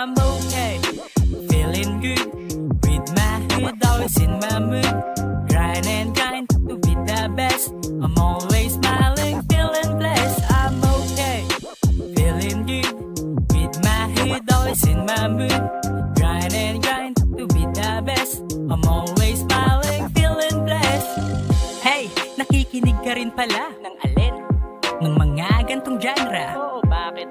I'm okay, feeling good. With my head always in my mood. Grind and grind to be the best. I'm always smiling, feeling blessed. I'm okay, feeling good. With my head always in my mood. Grind and grind to be the best. I'm always smiling, feeling blessed. Hey, nakikinig ka rin pala ng alin? Ng mga gantong genre. Oo, bakit?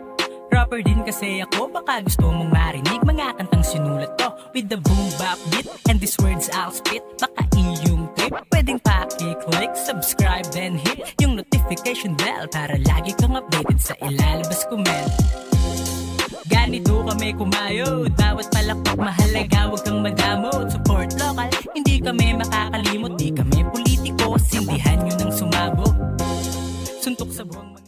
Rapper din kasi ako, baka gusto mong marinig mga kantang sinulat ko with the boom bap beat and these words I'll spit. Baka iyong trip, pwedeng paki-click, subscribe then hit yung notification bell para lagi kang updated sa ilalabas ko men. Ganito kami kumayod, bawat palakpak mahalaga, huwag kang madamot. Support local, hindi kami makakalimot, di kami politiko, sindihan nyo ng sumabog. Suntok sa buwang mga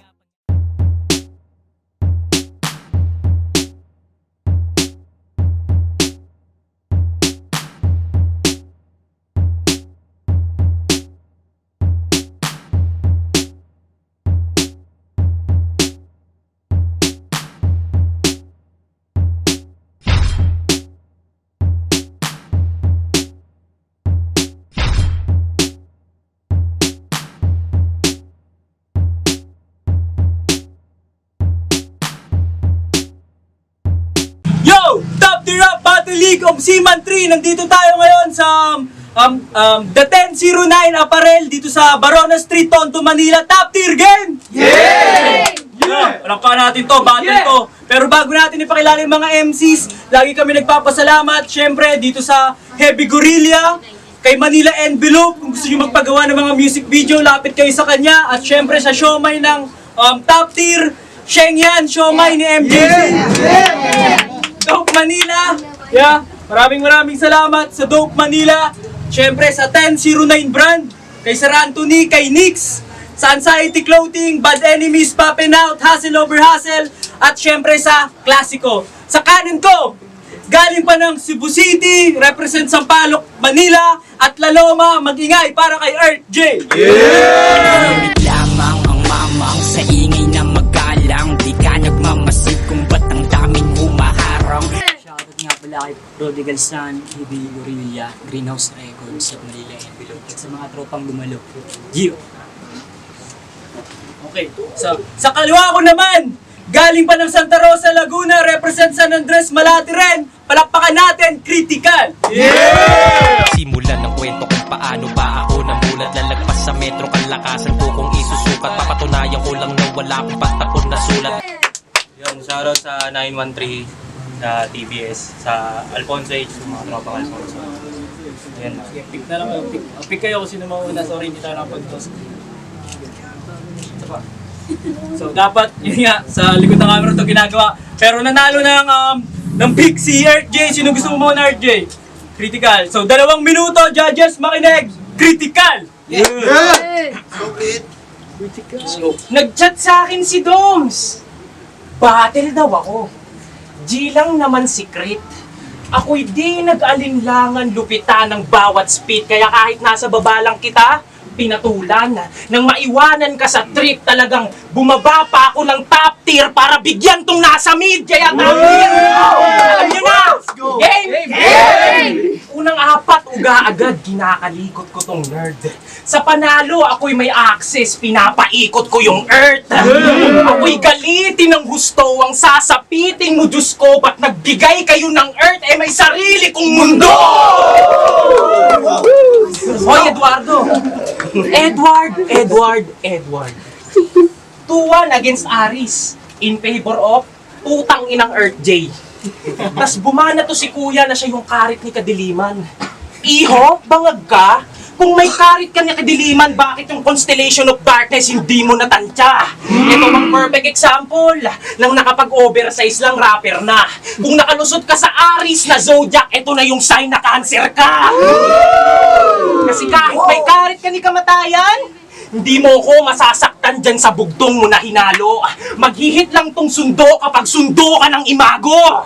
Top Tier Rap Battle League of Seaman 3. Nandito tayo ngayon sa The 1009 Apparel dito sa Barona Street, Tondo, Manila. Top Tier Game! Yeah! Alam pa natin to, battle to. Pero bago natin ipakilala yung mga MCs, lagi kami nagpapasalamat syempre dito sa Heavy Gorilla, kay Manila Envelope. Kung gusto nyo magpagawa ng mga music video, lapit kayo sa kanya. At syempre sa Siomay ng Top Tier, Shengyan, Siomay ni MJC. Dope Manila. Yeah, maraming salamat sa Dope Manila. Syempre sa 1009 brand, kay Sir Anthony, kay Nix, sa Anxiety Clothing, Bad Enemies, Poppin' Out, Hustle Over Hustle, at syempre sa Klasiko. Sa kanan ko, galing pa ng Cebu City, represent Sampaloc, Manila, at Laloma, mag-ingay para kay Earth J. Yeah! Lamang ang mamang sa ingay na magalang, di ka nagmamasid kung ba't ang daming humaharang. Shoutout nga pala kay Prodigal Son, Heavy Gorilla, Greenhouse Records, at Manila Envelope, at sa mga tropang dumalo. Gio! Okay, so sa kaliwa ko naman, galing pa ng Santa Rosa, Laguna, represent San Andres, Malate rin, palakpakan natin, Critical! Yeah! Simulan ng kwento kung paano ba ako namulat, lalagpas sa metro, kalakasan ko kung isusukat, papatunayan ko lang na wala akong patapon na sulat. Yun, shoutout sa 913 sa TBS, sa Alfonso H, sa mga tropang Alfonso. Ayan. Pick na lang kayo, pick kayo kung sino mauna, sorry hindi tayo nakapag-toast. So dapat, yun nga, sa likod ng camera ito ginagawa. Pero nanalo ng pick si RJ. Sino gusto mo muna RJ? Critical. So 2 minuto, judges, makinig. Critical! Yeah! Critical. Nag-chat sa akin si Doms. Battle daw ako. G lang naman secret. Ako'y di nag-alinlangan lupitan ng bawat spit. Kaya kahit nasa baba lang kita, pinatulan. Nang maiwanan ka sa trip, talagang bumaba pa ako ng top tier para bigyan tong nasa mid. Kaya top tier. Alam niyo na! Game! Unang 4, uga agad, kinakalikot ko tong nerd. Sa panalo, ako'y may access, pinapaikot ko yung earth. Ako'y galitin ng gusto, ang sasapitin mo, Diyos ko, ba't nagbigay kayo ng earth, eh may sarili kong mundo! Hoy, Eduardo! Edward. 2-1 against Aris, in favor of tutang inang Earth J. Tas bumana to si kuya na siya yung karit ni Kadiliman. Iho, bangag ka? Kung may karit ka ni Kadiliman, bakit yung Constellation of Darkness hindi mo natantya? Ito ang perfect example ng nakapag-oversize lang rapper na. Kung nakalusot ka sa Aris na Zodiac, ito na yung sign na cancer ka. Kasi kahit may karit ka ni kamatayan, hindi mo ko masasaktan dyan sa bugtong mo na hinalo. Maghihit lang tong sundo kapag sundo ka ng imago.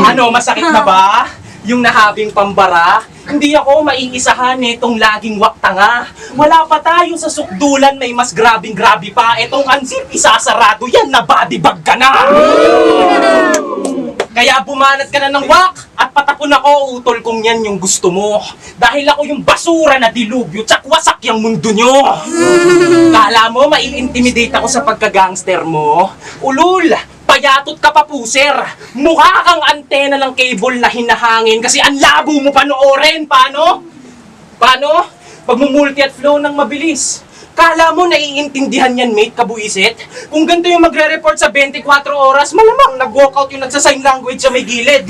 Ano, masakit na ba? Yung nahabing pambara? Hindi ako maiisahan itong laging waktanga. Wala pa tayo sa sukdulan, may mas grabing-grabe pa. Itong ansip, isasarado yan na body bag ka na. Kaya bumanat ka na ng wak at patapon ako, utol kong yan yung gusto mo. Dahil ako yung basura na dilubyo, tsak wasak yung mundo nyo. Kala mo, mai-intimidate ako sa pagka-gangster mo? Ulul, payatot ka pa puser. Mukha kang antena ng cable na hinahangin kasi ang labo mo panoorin. Paano? Pagmumulti at flow ng mabilis. Kala mo naiintindihan yan, mate, kabuisit? Kung ganito yung magre-report sa 24 oras, malamang nag-walkout yung nagsa-sign language sa may gilid.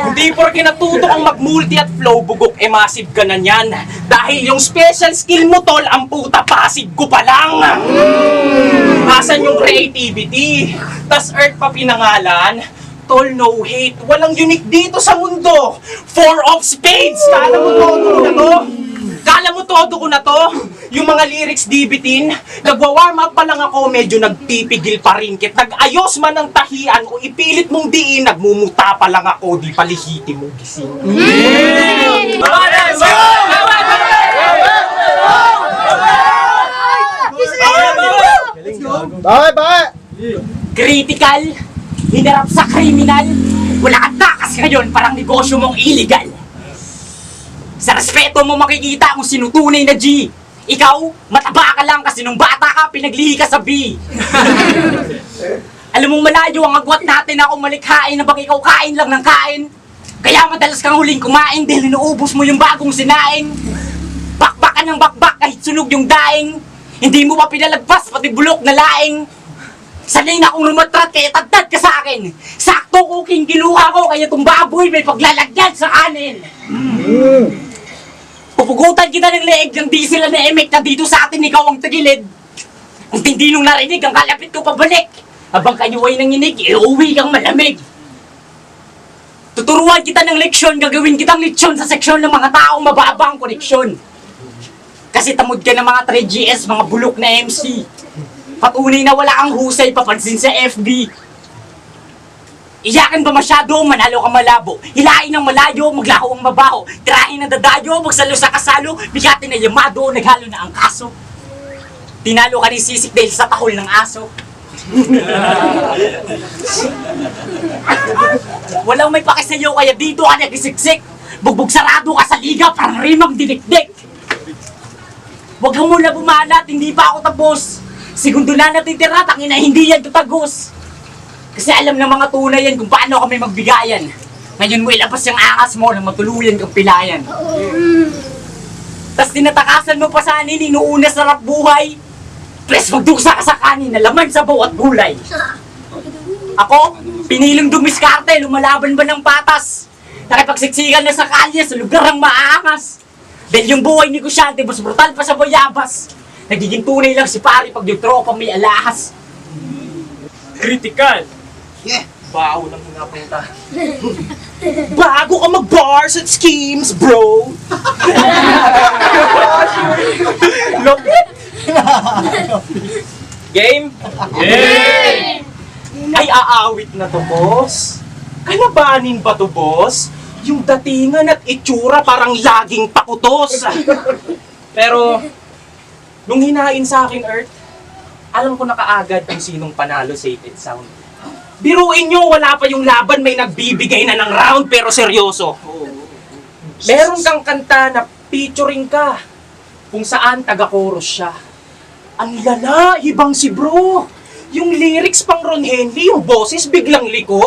Hindi porke natuto kang mag-multi at flow, bugok massive ka na yan. Dahil yung special skill mo, tol, ang puta pasig ko pa lang. Asan yung creativity? Tas Earth pa pinangalan? Tol, no hate. Walang unique dito sa mundo. Four of spades. Kala mo todo ko na to? Yung mga lyrics di bitin, nagwa-warm up pa lang ako, medyo nagpipigil pa rin kit. Nag-ayos man ng tahian o ipilit mong diin, nagmumuta pa lang ako, di palihiti mo gising. Bakit? Critical, hinarap sa kriminal, wala kang takas ngayon, parang negosyo mong illegal. Sa respeto mo makikita kung sino tunay na G. Ikaw, mataba ka lang kasi nung bata ka, pinaglihi ka sa B. Alam mong malayo ang agwat natin ako malikhain na bang ikaw kain lang ng kain. Kaya madalas kang huling kumain dahil inuubos mo yung bagong sinaing. Bakbakan ng bakbak kahit sunog yung daing. Hindi mo pa pinalagpas pati bulok na laing. Sanay na akong lumatrat kaya tagtad ka sa akin. Sakto kuking kiluha ko kaya itong baboy may paglalagyan sa kanin. Pupugutan kita ng leeg ng di sila na-emek na dito sa atin ikaw ang tagilid. Ang tindi nung narinig ang kalapit ko pabalik. Habang kayo ay nanginig, iuwi kang malamig. Tuturuan kita ng leksyon, gagawin kitang lechon sa seksyon ng mga taong mababa ang koneksyon. Kasi tamod ka ng mga 3GS, mga bulok na MC. Patunay na wala kang husay, papansin sa FB. Iyakan ba masyado, manalo ka malabo. Hilain ng malayo, maglaho ang mabaho. Tirahin ng dadayo, magsalo sa kasalo. Bigatin na yamado, naghalo na ang kaso. Tinalo ka ni sisik dahil sa tahol ng aso. Walang may pakisayo, kaya dito ka nagisiksik. Bugbog sarado ka sa liga, parang rimang dinikdik. Huwag kang muna bumanat, hindi pa ako tapos. Segundo na natitira, tangina hindi yan tutagos. Kasi alam ng mga tunay yan kung paano kami magbigayan. Ngayon mo ilabas yung angas mo na matuluyan kang pilayan. Tas tinatakasan mo pa sa anin, inuuna sa rap buhay. Pres magdusa ka sa kanin na laman sa bawat gulay. Ako, pinilong dumiskarte, lumalaban ba ng patas? Nakipagsiksikan na sa kalye sa lugar ng maaangas. Dahil yung buhay negosyante, mas brutal pa sa bayabas. Nagiging tunay lang si pari pag yung tropa may alahas. Critical. Baho ng hinapunta. Bago ka mag-bars at schemes, bro. Game? Game! Ay, aawit na to, boss. Kalabanin ba to, boss? Yung datingan at itsura parang laging pakutos. Pero, nung hinain sa akin, Earth, alam ko na kaagad kung sinong panalo safe and sound. Biruin nyo, wala pa yung laban, may nagbibigay na ng round pero seryoso. Meron kang kanta na featuring ka kung saan taga-chorus siya. Ang lala, ibang si bro. Yung lyrics pang Ron Henley, yung boses biglang liko.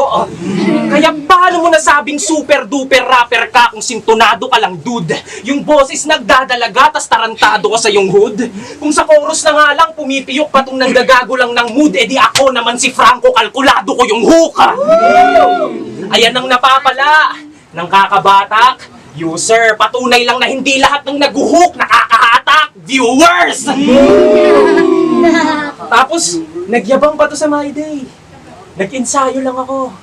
Kaya paano mo nasabing super duper rapper ka kung sintonado ka lang dude? Yung boses nagdadalaga tas tarantado ka sa yung hood. Kung sa chorus na nga lang pumipiyok patong nandagago lang ng mood, edi ako naman si Franco, kalkulado ko yung hook. Ayan ang napapala ng kakabatak. User, patunay lang na hindi lahat ng naguhook nakakahatak. Viewers! Tapos, nagyabang pa to sa My Day. Nag-ensayo lang ako.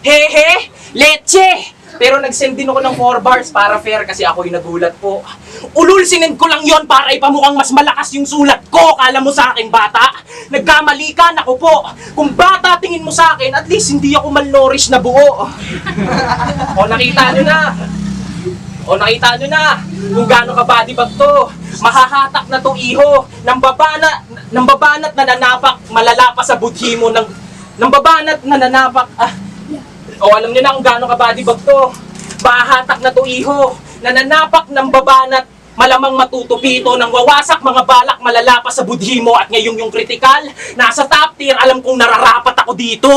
Hehe, leche! Pero nag-send din ako ng 4 bars para fair kasi ako'y nagulat po. Ulul, sinend ko lang yon para ipamukhang mas malakas yung sulat ko. Kala mo sa akin, bata? Nagkamali ka, naku po. Kung bata tingin mo sa akin, at least hindi ako malnourished na buo. O, nakita nyo na. Kung gaano ka body bag to. Mahahatak na to, iho. Nang baba na, Nambabanat na nanapak, malala pa sa budhi mo. Nambabanat na nanapak, alam niyo na kung gaano ka-body bag to. Bahatak na to, iho. Nananapak ng babanat, malamang matutupi ito nang wawasak mga balak malala pa sa budhi mo. At ngayong yung critical, nasa top tier, alam kong nararapat ako dito.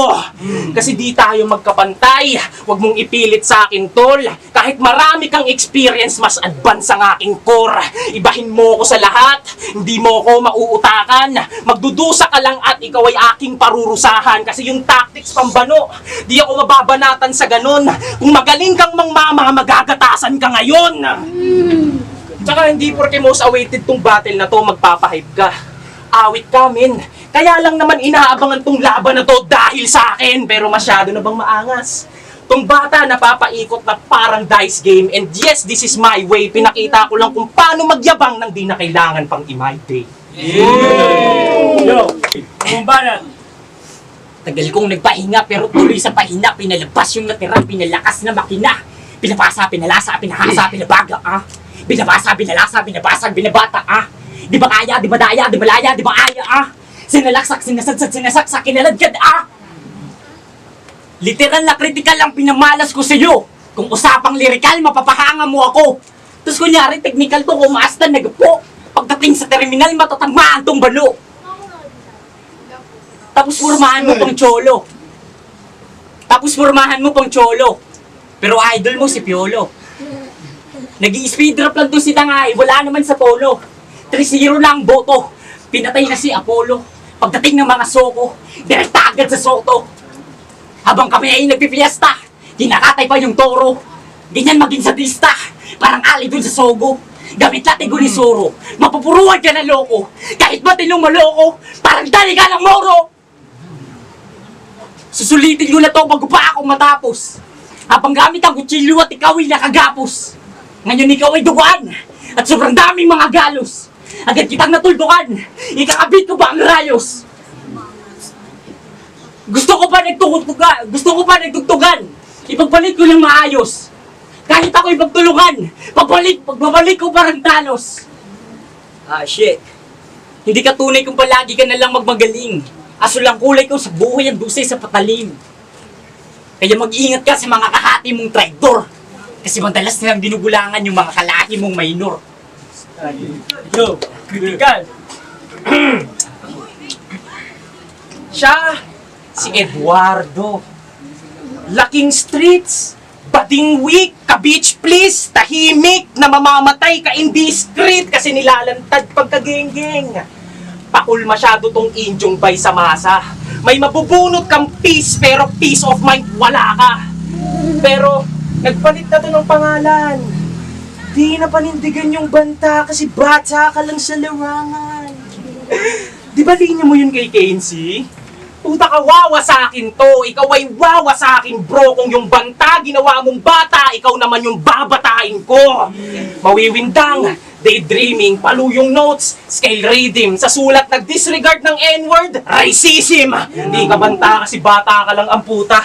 Kasi di tayo magkapantay. Huwag mong ipilit sa akin, tol. Kahit marami kang experience, mas advance ang aking core. Ibahin mo ko sa lahat, hindi mo ko mauutakan. Magdudusa ka lang at ikaw ay aking parurusahan. Kasi yung tactics pambano, di ako mababanatan sa ganun. Kung magaling kang mangmama, magagatasan ka ngayon. Tsaka hindi porke most awaited tong battle na to, magpapahype ka. Awit ka, men. Kaya lang naman inaabangan tong laban na to dahil sa akin. Pero masyado na bang maangas? Tong bata napapaikot na parang dice game. And yes, this is my way. Pinakita ko lang kung paano magyabang nang di na kailangan pang imitate. Yo, kumbaran. Tagal kong nagpahinga pero tuloy sa pahinga. Pinalabas yung natirang pinalakas na makina. Pinapasa, pinalasa, pinahasa, pinabaga, Binabasa, binalasa, binabasag, binabata, Di ba kaya, di ba daya, di ba laya, di ba aya, Sinalaksak, sinasadsad, sinasaksak, kinaladkad, Literal na critical ang pinamalas ko sa'yo. Kung usapang lirikal, mapapahanga mo ako. Tapos kunyari, technical to, kumaasta, nagpo. Pagdating sa terminal, matatagmaan tong balo. Tapos formahan mo pang cholo. Pero idol mo si Piolo. Nag-i-speed drop lang doon si Tangay, wala naman sa polo. 3-0 lang boto. Pinatay na si Apollo. Pagdating ng mga soko, direkta agad sa soto. Habang kami ay nagpipiesta, kinakatay pa yung toro. Ganyan maging sadista, parang ali dun sa sogo. Gamit natin gulisoro, mapupuruan ka na loko. Kahit matinong maloko, parang dali ka ng moro. Susulitin ko na to bago pa ako matapos. Habang gamit ang kutsilyo at ikaw ay nakagapos. Ngayon ikaw ay duguan at sobrang daming mga galos. Agad kitang natuldukan, ikakabit ko ba ang rayos? Gusto ko pa nagtugtugan, ipagpalit ko ng maayos. Kahit ako'y pagtulungan, pagbabalik ko parang Thanos. Shit. Hindi ka tunay kung palagi ka nalang magmagaling. Aso lang kulay ko sa buhay ang dusay sa patalim. Kaya mag-iingat ka sa mga kahati mong traitor. Kasi madalas nilang dinugulangan yung mga kalahi mong minor. Yo, critical. Siya, si Eduardo. Laking streets, bading weak, ka-beach please, tahimik, na mamamatay ka indiscreet kasi nilalantad pagka-geng-geng. Pakul masyado tong indyong bay sa masa. May mabubunot kang peace pero peace of mind wala ka. Pero nagpalit na to ng pangalan. Di na panindigan yung banta kasi bata ka lang sa larangan. Di ba linya mo yun kay Kenzie? Puta ka, wawa sa akin to. Ikaw ay wawa sa akin, bro. Kung yung banta ginawa mong bata, ikaw naman yung babatain ko. Mawiwindang, daydreaming, paluyong notes, scale rhythm. Sa sulat nag-disregard ng N-word, racism. Di ka banta kasi bata ka lang ang puta.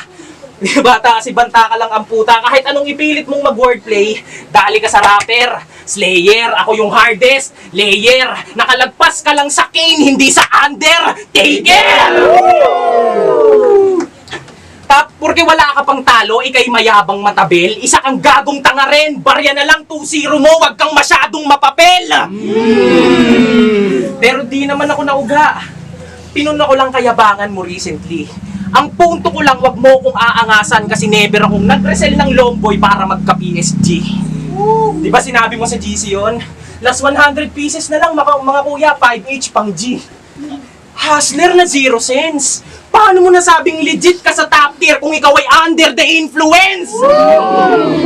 Bata kasi banta ka lang ang puta. Kahit anong ipilit mong mag-wordplay, dali ka sa rapper, slayer, ako yung hardest, layer. Nakalagpas ka lang sa Kane, hindi sa Undertaker! Porque wala ka pang talo, ikay mayabang matabil, isa kang gagong tanga rin, barya na lang 2-0 mo, wag kang masyadong mapapel! Pero di naman ako nauga. Pinuna ko lang kayabangan mo recently. Ang punto ko lang, wag mo kong aangasan kasi never akong nag-resell ng Longboy para magka-PSG. Di ba sinabi mo sa GC yun? Last 100 pieces na lang mga kuya, 5H pang G. Hustler na 0 cents. Paano mo nasabing legit ka sa top tier kung ikaw ay under the influence?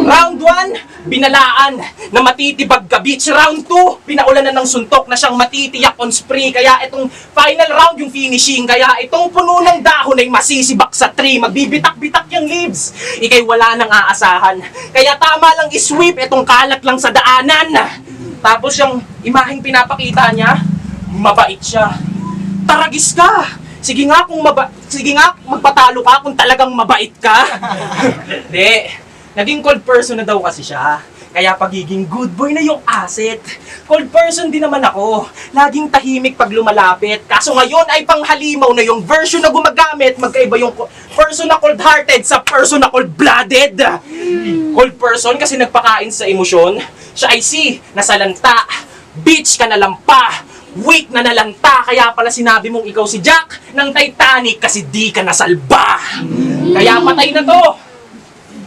Round 1, binalaan na matitibag ka bitch. Round 2, pinaulan na ng suntok na siyang matitiyak on spree. Kaya itong final round yung finishing. Kaya itong puno ng dahon ay masisibak sa tree. Magbibitak-bitak yung leaves. Ikay wala nang aasahan. Kaya tama lang isweep itong kalat lang sa daanan. Tapos yung imaheng pinapakita niya, mabait siya. Taragis ka! Sige nga magpatalo ka kung talagang mabait ka. Hindi. Naging cold person na daw kasi siya. Kaya pagiging good boy na yung asset. Cold person din naman ako. Laging tahimik pag lumalapit. Kaso ngayon ay panghalimaw na yung version na gumagamit. Magkaiba yung person na cold-hearted sa person na cold-blooded. Cold person kasi nagpakain sa emosyon. Siya ay si nasalanta. Bitch ka na lang pa. Weak na nalanta. Kaya pala sinabi mong ikaw si Jack ng Titanic kasi di ka nasalba. Kaya patay na to.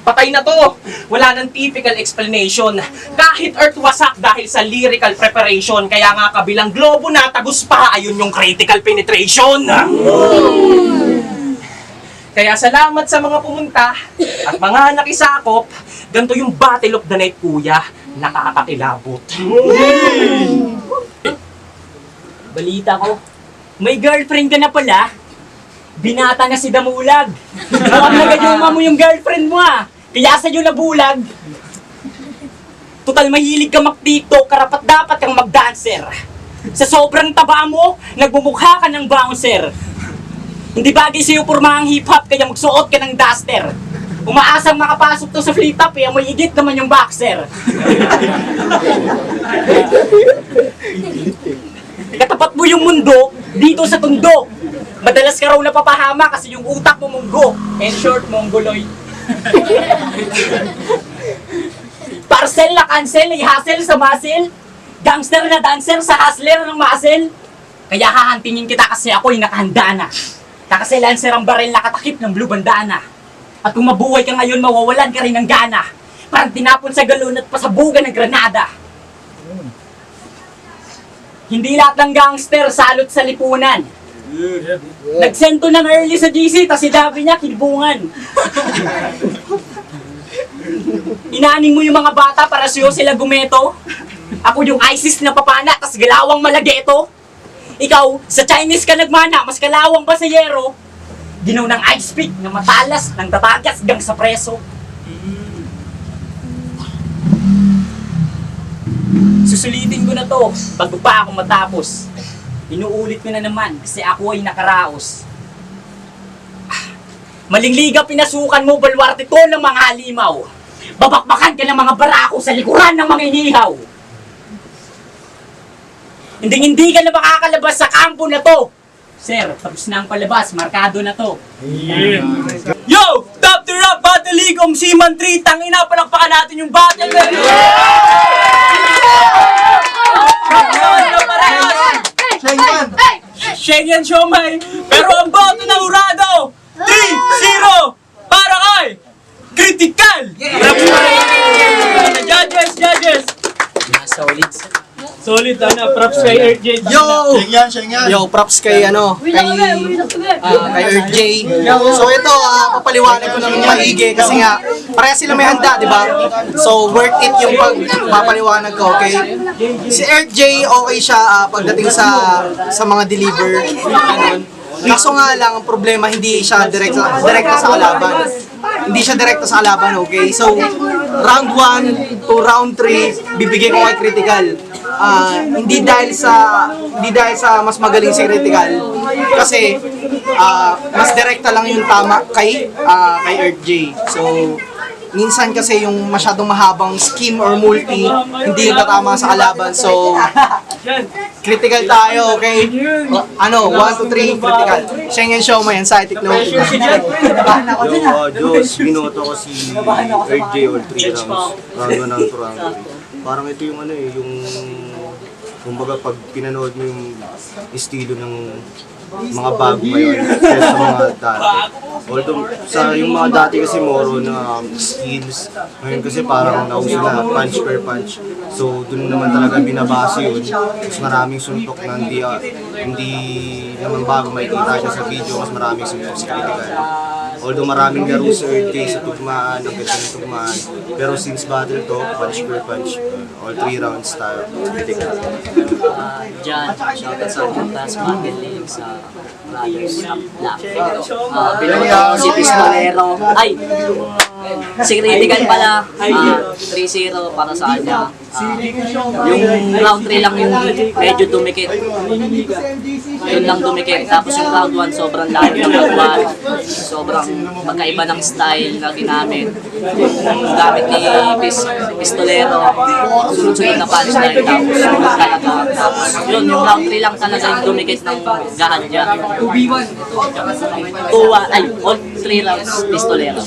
Patay na to! Wala nang typical explanation. Kahit earth wasak dahil sa lyrical preparation. Kaya nga kabilang globo na tagus pa, ayun yung critical penetration. Kaya salamat sa mga pumunta at mga nakisakop. Ganito yung Battle of the Night, kuya. Nakakakilabot. Balita ko, may girlfriend ka na pala. Binata na si Damulag. Mukhang nagayuma mo yung girlfriend mo ah. Kaya sa'yo nabulag. Total mahilig ka mag-tiktok, karapat dapat kang mag-dancer. Sa sobrang taba mo, nagmumukha ka ng bouncer. Hindi bagay sa'yo pormahang hip-hop, kaya magsuot ka ng duster. Umaasang makapasok to sa flip-top, kaya may igit naman yung boxer. Katapat mo yung mundo, dito sa tundo. Madalas ka raw napapahama kasi yung utak mo munggo. In short, mongoloid. Parcel na cancel, i-hustle sa muscle. Gangster na dancer sa hustler ng muscle. Kaya hahantingin kita kasi ako'y nakahanda na. Kasi lancer ang baril nakatakip ng blue bandana. At kung mabuhay ka ngayon, mawawalan ka rin ng gana. Parang tinapon sa galon at pasabugan ng granada. Hindi lahat ng gangster salot sa lipunan. Nagsento ng early sa GC, tas si Davi niya kilbungan. Inaaning mo yung mga bata para sa'yo sila gumeto. Ako yung ISIS na papana, tas galawang malageto. Ikaw, sa Chinese ka nagmana, mas kalawang pa sa yero. Ginaw ng ice pick na matalas, ng tatagas gang sa preso. Susulitin ko na to, bago pa ako matapos. Inuulit ko na naman kasi ako ay nakaraos. Malingliga pinasukan mo, balwarte to ng mga halimaw. Babakbakan ka ng mga barako sa likuran ng mga inihaw. Hindi ka na makakalabas sa kampo na to. Sir, tapos na ang palabas, markado na to. Yo! Top the Rap Battle League Seaman 3. Tangina, palakpakan natin yung battle. Schengen Siomay. Pero ang boto ng Urado 3-0 para kay Critical. Judges. Solid na, props kay RJ. Yo, props kay kay RJ. So ito, papaliwanag ko ng maigi kasi nga pareha sila may handa, di ba? So worth it yung pagpapaliwanag ko, okay? Si RJ okay siya pagdating sa mga deliver, ganun. Kaso nga lang ang problema hindi siya direkta sa kalaban. Hindi siya direkta sa kalaban, okay? So round 1 to round 3 bibigay ko kay Critical. Hindi dahil sa mas magaling si Critical kasi mas direkta lang yung tama kay RJ. So minsan kasi yung masyadong mahabang scheme or multi hindi yung tatama sa kalaban. So critical tayo, okay? 1 to 3 critical. Schengen Siomay yan sa itik na Diyos, binoto ko si RJ all 3 rounds. Round 1 hanggang round 3. Parang ito yung kumbaga pag pinanood mo yung estilo ng mga bago ngayon kaysa sa mga dati. Although sa yung mga dati kasi moro na skills, ngayon kasi parang nauso na punch per punch. So dun naman talaga binabase yun. Mas maraming suntok na hindi naman bago makikita siya sa video, mas maraming suntok sa Critical. Although maraming laro sa RJ sa tugmaan, ang ganda ng tugmaan. Pero since battle to, punch per punch, all 3 rounds tayo. Critical. Diyan, shoutout sa Puntas Battle League sa Brothers Lap. Binuto ko si Pistolero. Ay! Si Critical pala, 3-0 para sa kanya. Yung round 3 lang yung medyo dumikit. Yun lang dumikit. Tapos yung round 1 sobrang layo ng agwat. Sobrang magkaiba ng style na ginamit. Yung gamit ni Pistolero, sunod-sunod na punchline. Tapos yun, yung round 3 lang talaga yung dumikit ng Gahadya. 2-1, all 3 rounds Pistolero.